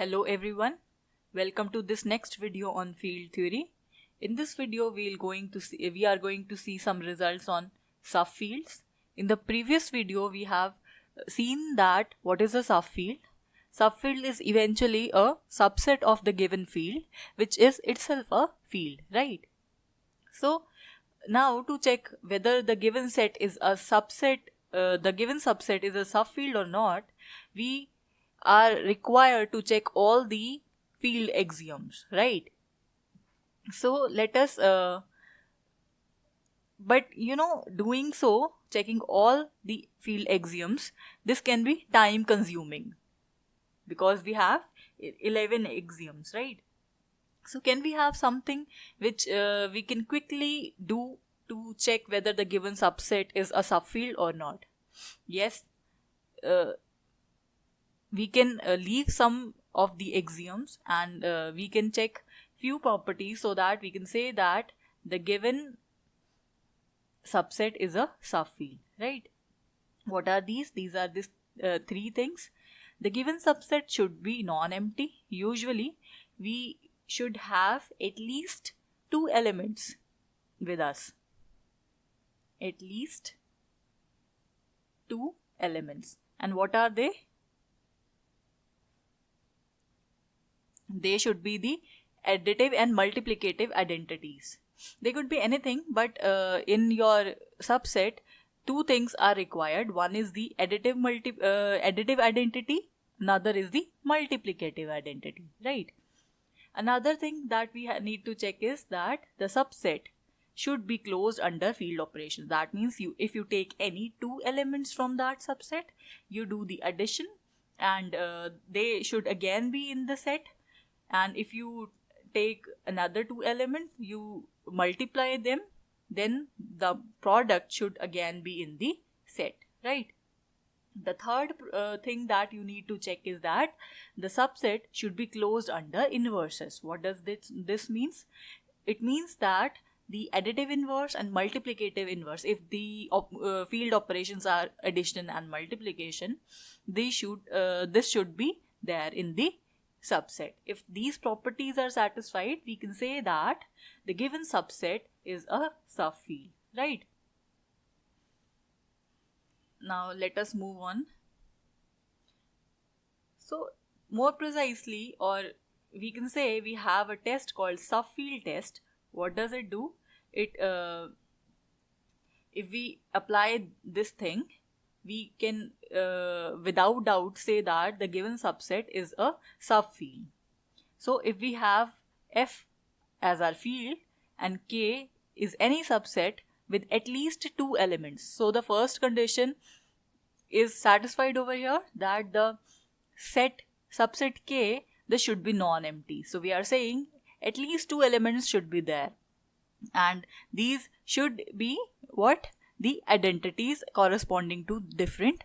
Hello everyone, welcome to this next video on field theory. In this video we are going to see some results on subfields. In the previous video we have seen that what is a subfield. Subfield is eventually a subset of the given field which is itself a field, right? So now to check whether the given set is a subset, the given subset is a subfield or not, we are required to check all the field axioms, right? So let us doing so, checking all the field axioms, this can be time consuming because we have 11 axioms, right? So can we have something which we can quickly do to check whether the given subset is a subfield or not? Yes, we can leave some of the axioms and we can check few properties so that we can say that the given subset is a subfield, right? What are these? These are these three things. The given subset should be non-empty. Usually we should have at least two elements with us. At least two elements. And what are they? They should be the additive and multiplicative identities. They could be anything, but in your subset, two things are required. One is the additive identity, another is the multiplicative identity, right? Another thing that we need to check is that the subset should be closed under field operations. That means if you take any two elements from that subset, you do the addition and they should again be in the set. And if you take another two elements, you multiply them, then the product should again be in the set, right? The third thing that you need to check is that the subset should be closed under inverses. What does this means? It means that the additive inverse and multiplicative inverse, if the field operations are addition and multiplication, this should be there in the subset. If these properties are satisfied, we can say that the given subset is a subfield, right? Now let us move on. So more precisely, or we can say we have a test called subfield test. What does it do? It if we apply this thing, we can without doubt say that the given subset is a subfield. So if we have F as our field and K is any subset with at least two elements, so the first condition is satisfied over here, that the subset K, this should be non-empty. So we are saying at least two elements should be there, and these should be what? The identities corresponding to different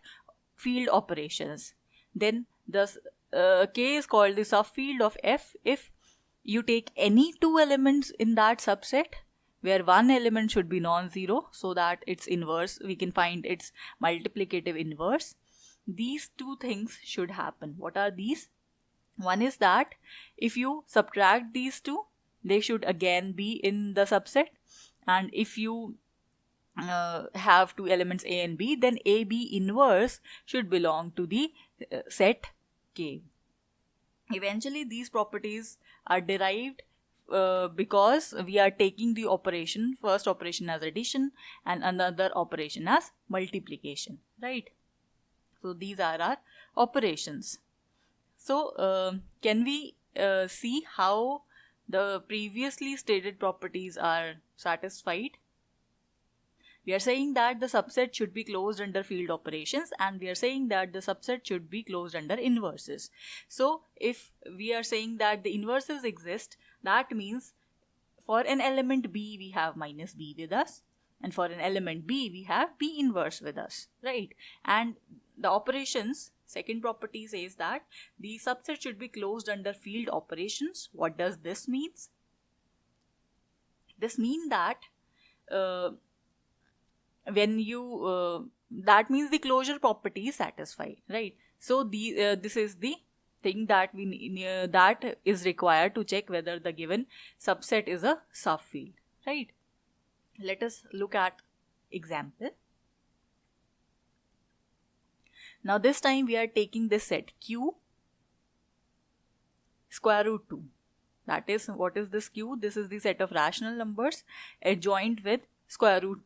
field operations. Then the K is called the subfield of F if you take any two elements in that subset where one element should be non-zero, so that its inverse, we can find its multiplicative inverse. These two things should happen. What are these? One is that if you subtract these two, they should again be in the subset, and if you have two elements A and B, then AB inverse should belong to the set K. Eventually these properties are derived because we are taking the first operation as addition and another operation as multiplication, right? So these are our operations. So can we see how the previously stated properties are satisfied? We are saying that the subset should be closed under field operations, and we are saying that the subset should be closed under inverses. So if we are saying that the inverses exist, that means for an element B we have minus B with us, and for an element B we have B inverse with us, right? And the operations, second property says that the subset should be closed under field operations. What does this mean? This means that when you that means the closure property is satisfied, right? So this is the thing that that is required to check whether the given subset is a subfield, right? Let us look at example. Now this time we are taking this set Q square root 2. That is, what is this Q? This is the set of rational numbers adjoined with square root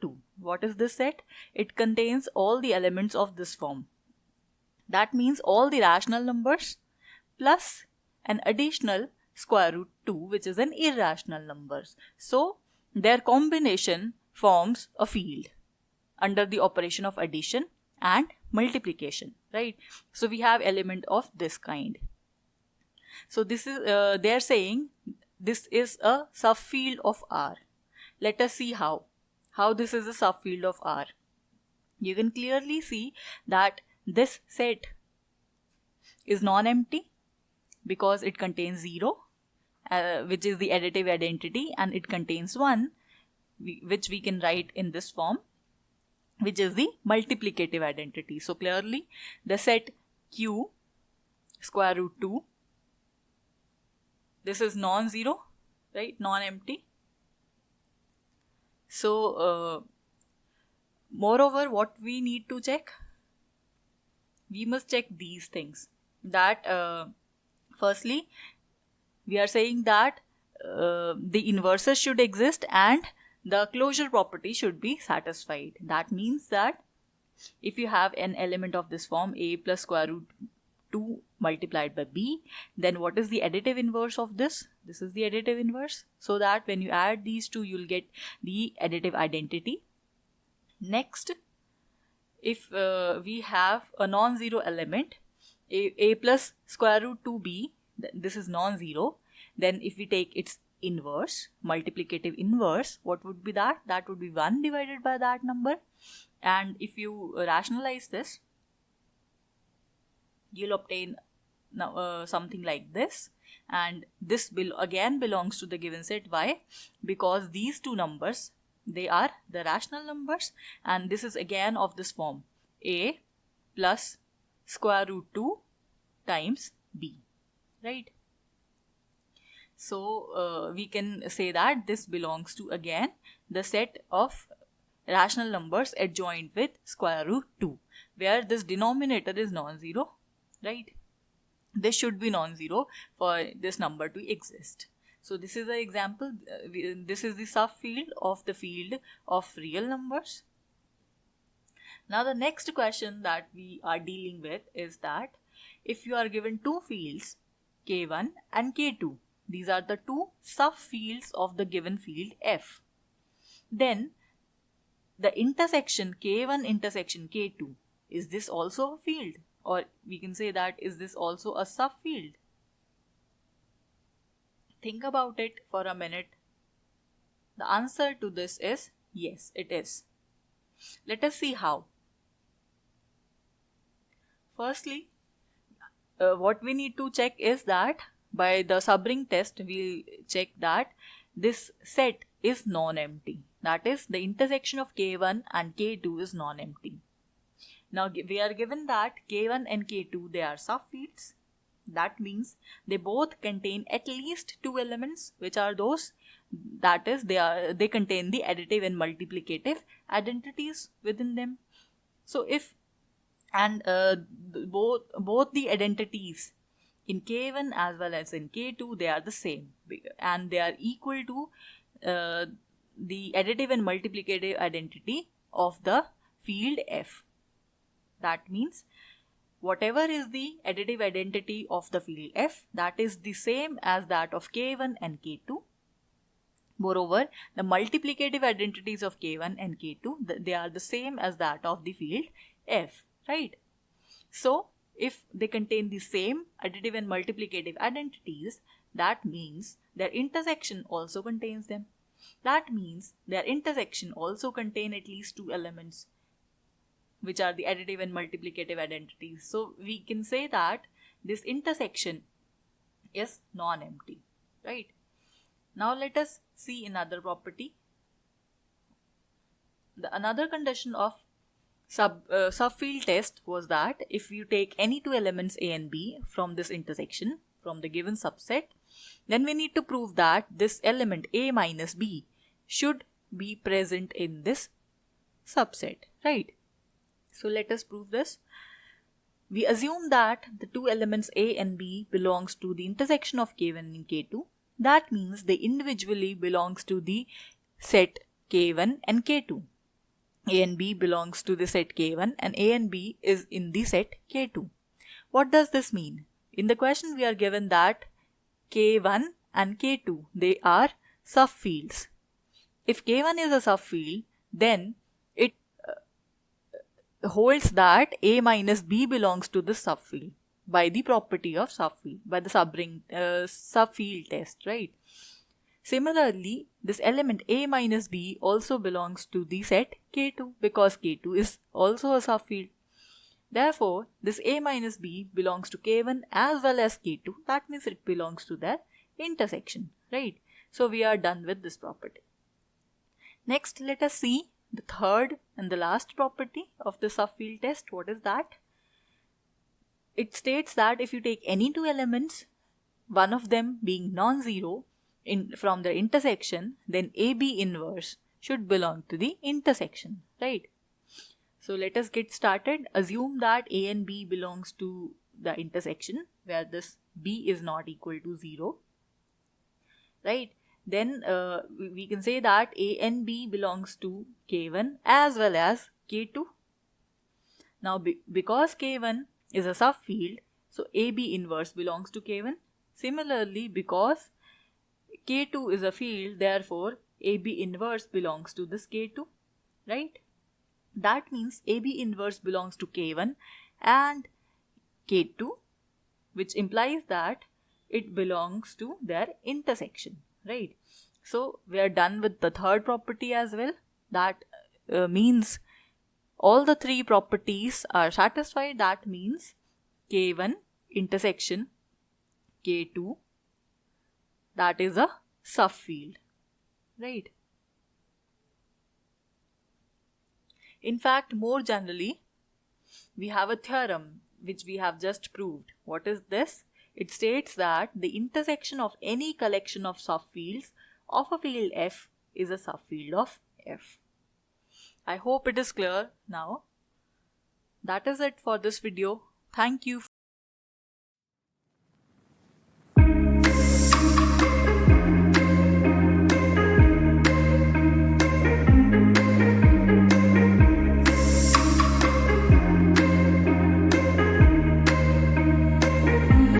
2. What is this set? It contains all the elements of this form. That means all the rational numbers plus an additional square root 2, which is an irrational number. So their combination forms a field under the operation of addition and multiplication, right? So we have element of this kind. So this is they are saying this is a subfield of R. Let us see how this is a subfield of R. You can clearly see that this set is non-empty because it contains 0, which is the additive identity, and it contains 1, which we can write in this form, which is the multiplicative identity. So clearly the set Q square root 2, this is non-zero, right? Non-empty. So moreover, what we need to check? We must check these things. That firstly, we are saying that the inverses should exist and the closure property should be satisfied. That means that if you have an element of this form, a plus square root 2 multiplied by b, then what is the additive inverse of this? This is the additive inverse. So that when you add these two, you'll get the additive identity. Next, if we have a non-zero element, a plus square root 2b, this is non-zero, then if we take its inverse, multiplicative inverse, what would be that? That would be 1 divided by that number. And if you rationalize this, you'll obtain something like this, and this again belongs to the given set. Why? Because these two numbers, they are the rational numbers, and this is again of this form, a plus square root 2 times b, right? So we can say that this belongs to again the set of rational numbers adjoined with square root 2, where this denominator is non-zero, right? This should be non-zero for this number to exist. So this is an example. This is the subfield of the field of real numbers. Now the next question that we are dealing with is that if you are given two fields, K1 and K2, these are the two subfields of the given field F, then the intersection K1 intersection K2, is this also a field? Or we can say that, is this also a subfield? Think about it for a minute. The answer to this is yes, it is. Let us see how. Firstly, what we need to check is that by the subring test, we'll check that this set is non-empty. That is, the intersection of K1 and K2 is non-empty. Now we are given that K1 and K2, they are subfields. That means they both contain at least two elements, which are those, that is, they contain the additive and multiplicative identities within them. So if both the identities in K1 as well as in K2, they are the same, and they are equal to the additive and multiplicative identity of the field F. That means whatever is the additive identity of the field F, that is the same as that of K1 and K2. Moreover, the multiplicative identities of K1 and K2, they are the same as that of the field F, right? So if they contain the same additive and multiplicative identities, that means their intersection also contains them. That means their intersection also contain at least two elements, which are the additive and multiplicative identities. So we can say that this intersection is non-empty, right? Now let us see another property. Another condition of subfield test was that if you take any two elements A and B from this intersection, from the given subset, then we need to prove that this element A minus B should be present in this subset, right? So let us prove this. We assume that the two elements A and B belongs to the intersection of K1 and K2. That means they individually belongs to the set K1 and K2. A and B belongs to the set K1 and A and B is in the set K2. What does this mean? In the question we are given that K1 and K2, they are subfields. If K1 is a subfield, then it holds that A minus B belongs to the subfield by the property of subfield, by the subfield test, right? Similarly, this element A minus B also belongs to the set K2 because K2 is also a subfield. Therefore, this A minus B belongs to K1 as well as K2. That means it belongs to their intersection, right? So we are done with this property. Next, let us see the third and the last property of the subfield test. What is that? It states that if you take any two elements, one of them being non-zero from the intersection, then AB inverse should belong to the intersection, right? So let us get started. Assume that A and B belongs to the intersection where this B is not equal to 0, right? Then we can say that A and B belongs to K1 as well as K2. Now because K1 is a subfield, so AB inverse belongs to K1. Similarly, because K2 is a field, therefore AB inverse belongs to this K2, right? That means AB inverse belongs to K1 and K2, which implies that it belongs to their intersection, right? So we are done with the third property as well. That means all the three properties are satisfied. That means K1 intersection K2, that is a subfield, right? In fact, more generally, we have a theorem which we have just proved. What is this? It states that the intersection of any collection of subfields of a field F is a subfield of F. I hope it is clear now. That is it for this video. Thank you.